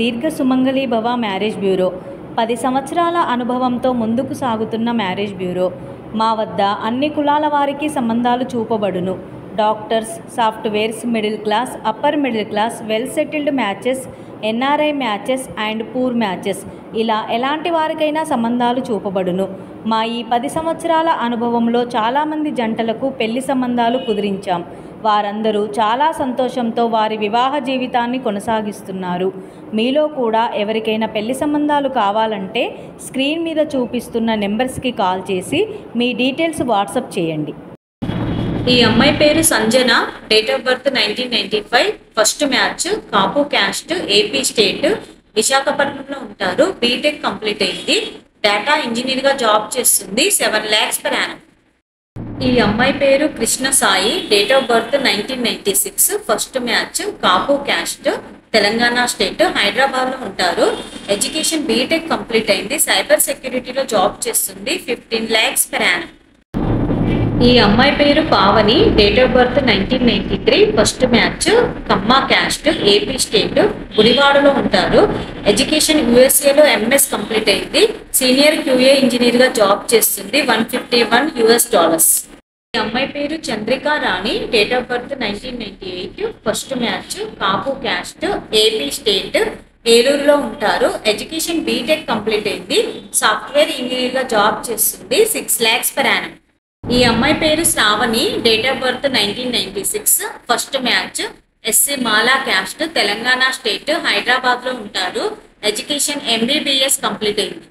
దీర్ఘ సుమంగళి భవ marriage bureau 10 సంవత్సరాల అనుభవంతో ముందుకు సాగుతున్న మ్యారేజ్ బ్యూరో. మా వద్ద అన్ని కులాల వారికి సంబంధాలు చూపబడును. Doctors, softwares, middle class, upper middle class, well settled matches, NRI matches and poor matches, ఇలా ఎలాంటి వారికైనా సంబంధాలు చూపబడును. మా ఈ 10 సంవత్సరాల అనుభవంలో చాలామంది జంటలకు పెళ్లి సంబంధాలు కుదిరించాం. వారందరూ చాలా సంతోషంతో వారి వివాహ జీవితాన్ని కొనసాగిస్తున్నారు. మీలో కూడా ఎవరికైనా పెళ్లి సంబంధాలు కావాలంటే స్క్రీన్ మీద చూపిస్తున్న నెంబర్స్కి కాల్ చేసి మీ డీటెయిల్స్ వాట్సాప్ చేయండి. ఈ అమ్మాయి పేరు Sanjana. Date of birth 1995. First match, Kapu caste, AP state, విశాఖపట్నంలో ఉంటారు. బీటెక్ కంప్లీట్ అయింది. డేటా ఇంజనీర్గా జాబ్ చేస్తుంది. 7 lakhs per annum. ఈ అమ్మాయి పేరు Krishna Sai. Date of birth 1996. First match, Kapu caste, Telangana state, హైదరాబాద్లో ఉంటారు. ఎడ్యుకేషన్ బీటెక్ కంప్లీట్ అయింది. సైబర్ సెక్యూరిటీలో జాబ్ చేస్తుంది. 15 lakhs per annum. ఈ అమ్మాయి పేరు Pavani. Date of birth 1993. First match, Kamma caste, AP state, గుడివాడలో ఉంటారు. ఎడ్యుకేషన్ యూఎస్ఏలో ఎంఎస్ కంప్లీట్ అయింది. సీనియర్ క్యూఏ ఇంజనీర్గా జాబ్ చేస్తుంది. $151. ఈ అమ్మాయి పేరు Chandrika Rani. Date of birth 1998. First match, Kapu caste, AP state, ఏలూరులో ఉంటారు. ఎడ్యుకేషన్ బీటెక్ కంప్లీట్ అయింది. సాఫ్ట్వేర్ ఇంజనీర్గా జాబ్ చేస్తుంది. 6 lakhs per annum. ఈ అమ్మాయి పేరు Sravani. Date of birth 1996. First match, SC Mala caste, Telangana state, హైదరాబాద్లో ఉంటారు. ఎడ్యుకేషన్ ఎంబీబీఎస్ కంప్లీట్ అయింది.